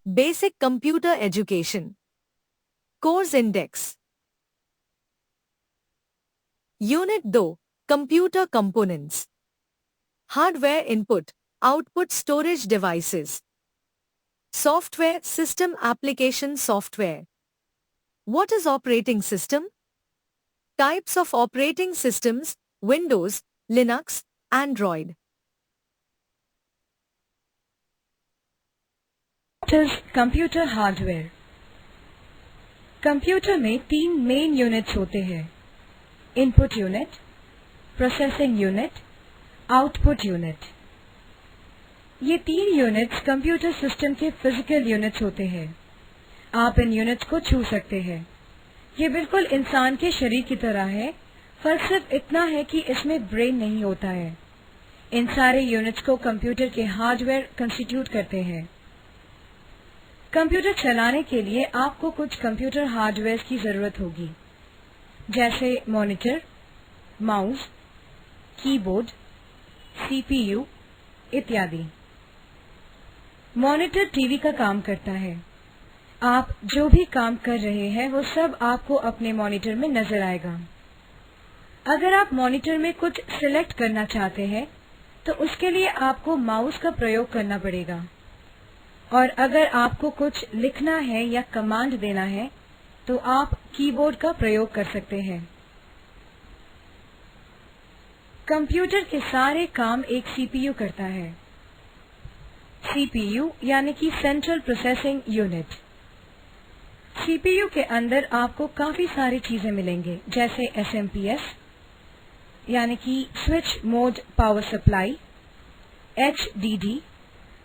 Basic Computer Education. Course Index. Unit 2. Computer Components. Hardware Input, Output Storage Devices. Software System Application Software. What is operating system? Types of operating systems: Windows, Linux, Android. What is computer hardware? Computer में 3 main units होते हैं: input unit, processing unit, output unit. ये 3 units computer system के physical units होते हैं। आप इन units को छू सकते हैं। ये बिल्कुल इंसान के शरीर की तरह है, फर्क सिर्फ इतना है कि इसमें ब्रेन नहीं होता है। इन सारे यूनिट्स को कंप्यूटर के हार्डवेयर कंस्टिट्यूट करते हैं। कंप्यूटर चलाने के लिए आपको कुछ कंप्यूटर हार्डवेयर की जरूरत होगी, जैसे मॉनिटर, माउस, कीबोर्ड, सीपीयू इत्यादि। मॉनिटर टीवी का काम करता है। आप जो भी काम कर रहे हैं वो सब आपको अपने मॉनिटर में नजर आएगा। अगर आप मॉनिटर में कुछ सिलेक्ट करना चाहते हैं तो उसके लिए आपको माउस का प्रयोग करना पड़ेगा, और अगर आपको कुछ लिखना है या कमांड देना है तो आप कीबोर्ड का प्रयोग कर सकते हैं। कंप्यूटर के सारे काम एक सीपीयू करता है। सीपीयू यानी कि सेंट्रल प्रोसेसिंग यूनिट। सीपीयू के अंदर आपको काफी सारी चीजें मिलेंगे, जैसे एसएमपीएस यानी कि switch mode power supply, HDD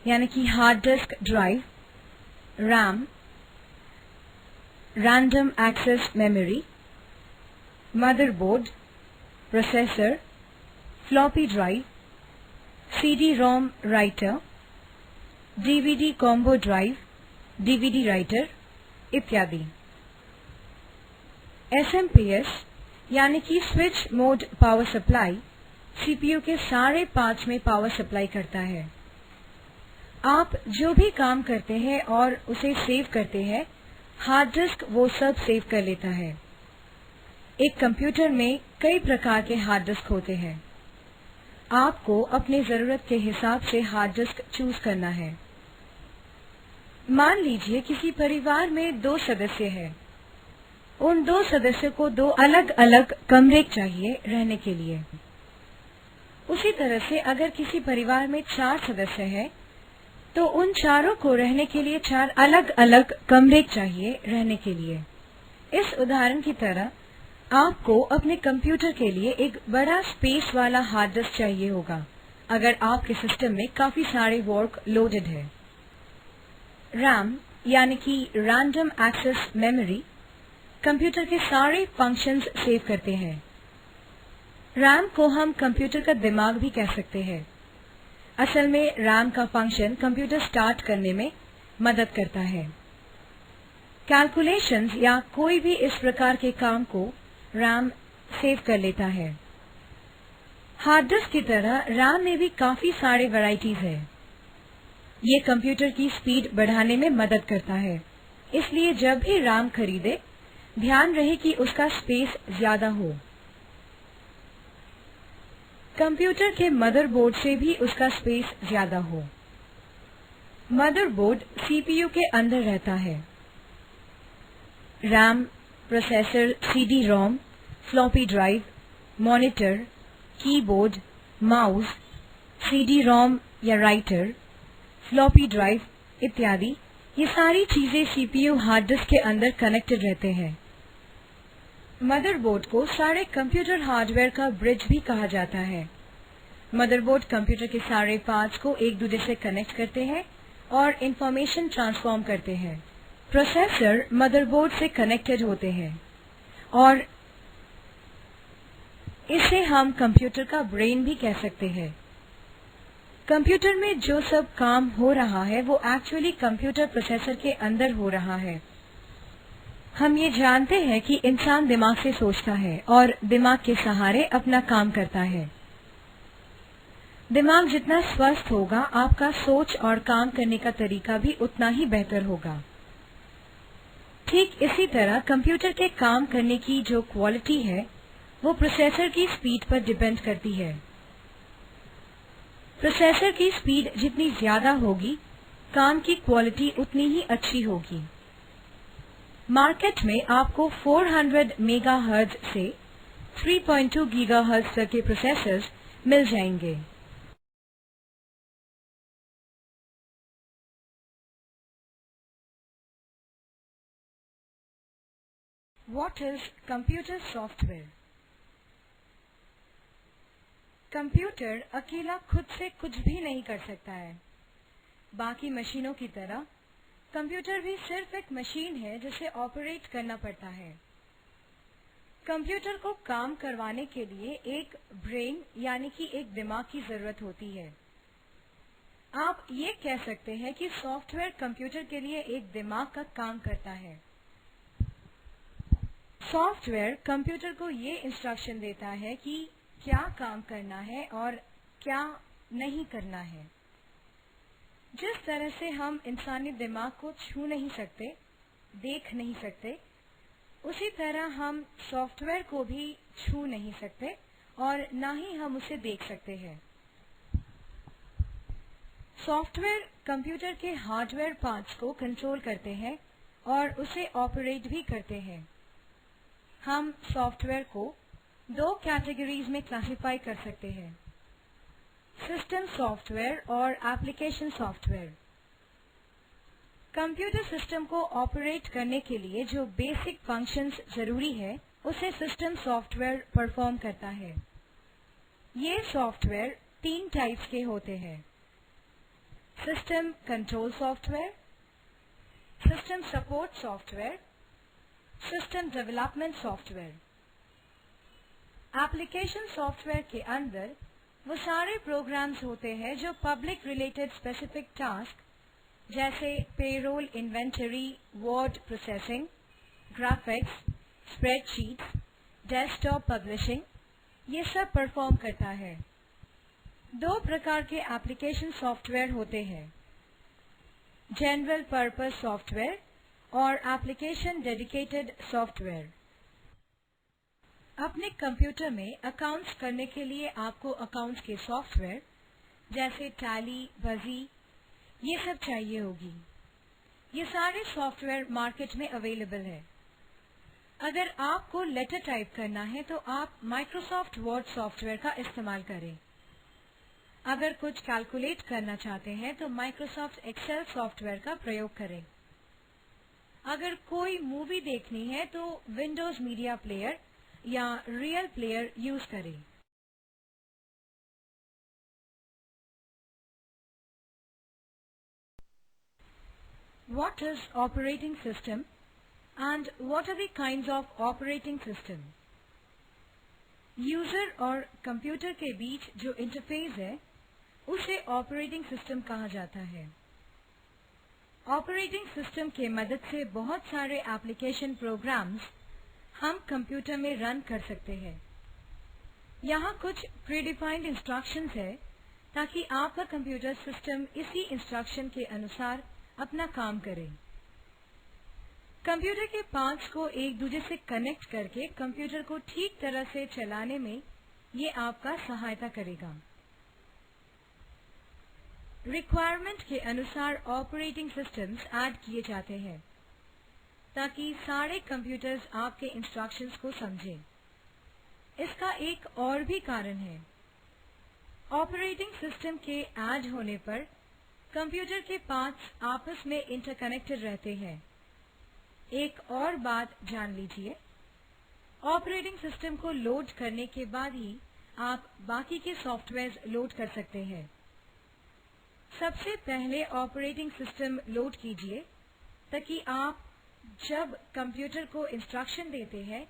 यानी कि hard disk drive, RAM, random access memory, motherboard, processor, floppy drive, CD ROM writer, DVD combo drive, DVD writer इत्यादि। एसएमपीएस यानी कि switch mode power supply CPU के सारे parts में power supply करता है। आप जो भी काम करते हैं और उसे सेव करते हैं, हार्ड डिस्क वो सब सेव कर लेता है। एक कंप्यूटर में कई प्रकार के हार्ड डिस्क होते हैं। आपको अपनी जरूरत के हिसाब से हार्ड डिस्क चूज करना है। मान लीजिए किसी परिवार में 2 सदस्य हैं। उन 2 सदस्यों को 2 अलग अलग कमरे चाहिए रहने के लिए। उसी तरह से अगर किसी परिवार में 4 सदस्य हैं, तो उन चारों को रहने के लिए 4 अलग अलग कमरे चाहिए रहने के लिए। इस उदाहरण की तरह आपको अपने कंप्यूटर के लिए एक बड़ा स्पेस वाला हार्ड डिस्क चाहिए होगा, अगर आपके सिस्टम में काफी सारे वर्क लोडेड है। रैम यानी कि रैंडम एक्सेस मेमोरी कंप्यूटर के सारे फंक्शंस सेव करते हैं। रैम को हम कंप्यूटर का दिमाग भी कह सकते हैं। असल में रैम का फंक्शन कंप्यूटर स्टार्ट करने में मदद करता है। कैलकुलेशंस या कोई भी इस प्रकार के काम को रैम सेव कर लेता है। हार्ड डिस्क की तरह रैम में भी काफी सारे वैरायटीज है। ये कंप्यूटर की स्पीड बढ़ाने में मदद करता है, इसलिए जब भी रैम खरीदे ध्यान रहे कि उसका स्पेस ज्यादा हो। कंप्यूटर के मदरबोर्ड से भी उसका स्पेस ज्यादा हो। मदरबोर्ड सीपीयू के अंदर रहता है। RAM, processor, CD ROM, floppy drive, monitor, keyboard, mouse, CD ROM या राइटर, फ्लॉपी ड्राइव इत्यादि, ये सारी चीजें सीपीयू हार्ड डिस्क के अंदर कनेक्टेड रहते हैं। मदरबोर्ड को सारे कंप्यूटर हार्डवेयर का ब्रिज भी कहा जाता है। मदरबोर्ड कंप्यूटर के सारे पार्ट्स को एक दूसरे से कनेक्ट करते हैं और इंफॉर्मेशन ट्रांसफॉर्म करते हैं। प्रोसेसर मदरबोर्ड से कनेक्टेड होते हैं और इसे हम कंप्यूटर का ब्रेन भी कह सकते हैं। कंप्यूटर में जो सब काम हो रहा है वो एक्चुअली कंप्यूटर प्रोसेसर के अंदर हो रहा है। हम ये जानते हैं कि इंसान दिमाग से सोचता है और दिमाग के सहारे अपना काम करता है। दिमाग जितना स्वस्थ होगा, आपका सोच और काम करने का तरीका भी उतना ही बेहतर होगा। ठीक इसी तरह कंप्यूटर के काम करने की जो क्वालिटी है वो प्रोसेसर की स्पीड पर डिपेंड करती है। प्रोसेसर की स्पीड जितनी ज्यादा होगी, काम की क्वालिटी उतनी ही अच्छी होगी। मार्केट में आपको 400 मेगाहर्ट्ज से 3.2 गीगाहर्ट्ज तक के प्रोसेसर्स मिल जाएंगे। What is computer software? Computer अकेला खुद से कुछ भी नहीं कर सकता है। बाकी मशीनों की तरह कंप्यूटर भी सिर्फ एक मशीन है जिसे ऑपरेट करना पड़ता है। कंप्यूटर को काम करवाने के लिए एक ब्रेन यानी कि एक दिमाग की जरूरत होती है। आप ये कह सकते हैं कि सॉफ्टवेयर कंप्यूटर के लिए एक दिमाग का काम करता है। सॉफ्टवेयर कंप्यूटर को ये इंस्ट्रक्शन देता है कि क्या काम करना है और क्या नहीं करना है। जिस तरह से हम इंसानी दिमाग को छू नहीं सकते, देख नहीं सकते, उसी तरह हम सॉफ्टवेयर को भी छू नहीं सकते और ना ही हम उसे देख सकते हैं। सॉफ्टवेयर कंप्यूटर के हार्डवेयर पार्ट्स को कंट्रोल करते हैं और उसे ऑपरेट भी करते हैं। हम सॉफ्टवेयर को दो कैटेगरीज में क्लासिफाई कर सकते हैं, सिस्टम सॉफ्टवेयर और एप्लीकेशन सॉफ्टवेयर। कंप्यूटर सिस्टम को ऑपरेट करने के लिए जो बेसिक फंक्शंस जरूरी है, उसे सिस्टम सॉफ्टवेयर परफॉर्म करता है। ये सॉफ्टवेयर 3 टाइप्स के होते हैं, system control software, system support software, system development software. Application software के अंदर वो सारे प्रोग्राम्स होते हैं जो पब्लिक रिलेटेड स्पेसिफिक टास्क जैसे payroll, inventory, word processing, graphics, spreadsheets, desktop publishing, ये सब परफॉर्म करता है। 2 प्रकार के एप्लीकेशन सॉफ्टवेयर होते हैं, जनरल पर्पस सॉफ्टवेयर और एप्लीकेशन डेडिकेटेड सॉफ्टवेयर। अपने कंप्यूटर में अकाउंट्स करने के लिए आपको अकाउंट्स के सॉफ्टवेयर जैसे टैली, बजी, ये सब चाहिए होगी। ये सारे सॉफ्टवेयर मार्केट में अवेलेबल है। अगर आपको लेटर टाइप करना है तो आप माइक्रोसॉफ्ट वर्ड सॉफ्टवेयर का इस्तेमाल करें। अगर कुछ कैलकुलेट करना चाहते हैं तो माइक्रोसॉफ्ट एक्सेल सॉफ्टवेयर का प्रयोग करें। अगर कोई मूवी देखनी है तो विंडोज मीडिया प्लेयर या रियल प्लेयर यूज करें। What is operating system and what are the kinds of operating system? User और कंप्यूटर के बीच जो इंटरफेस है उसे ऑपरेटिंग सिस्टम कहा जाता है। ऑपरेटिंग सिस्टम के मदद से बहुत सारे एप्लीकेशन प्रोग्राम्स हम कंप्यूटर में रन कर सकते हैं। यहाँ कुछ प्रीडिफाइंड इंस्ट्रक्शंस है ताकि आपका कंप्यूटर सिस्टम इसी इंस्ट्रक्शन के अनुसार अपना काम करे। कंप्यूटर के पार्ट्स को एक दूसरे से कनेक्ट करके कंप्यूटर को ठीक तरह से चलाने में ये आपका सहायता करेगा। रिक्वायरमेंट के अनुसार ऑपरेटिंग सिस्टम्स ऐड किए जाते हैं ताकि सारे कंप्यूटर्स आपके इंस्ट्रक्शंस को समझें। इसका एक और भी कारण है, ऑपरेटिंग सिस्टम के ऐड होने पर कंप्यूटर के पार्ट्स आपस में इंटरकनेक्टेड रहते हैं। एक और बात जान लीजिए, ऑपरेटिंग सिस्टम को लोड करने के बाद ही आप बाकी के सॉफ्टवेयर लोड कर सकते हैं। सबसे पहले ऑपरेटिंग सिस्टम लोड कीजिए ताकि आप जब कंप्यूटर को इंस्ट्रक्शन देते हैं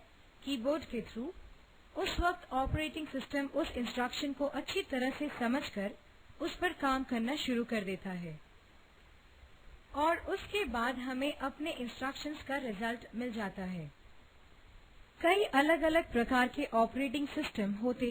कीबोर्ड के थ्रू, उस वक्त ऑपरेटिंग सिस्टम उस इंस्ट्रक्शन को अच्छी तरह से समझकर उस पर काम करना शुरू कर देता है और उसके बाद हमें अपने इंस्ट्रक्शंस का रिजल्ट मिल जाता है। कई अलग अलग प्रकार के ऑपरेटिंग सिस्टम होते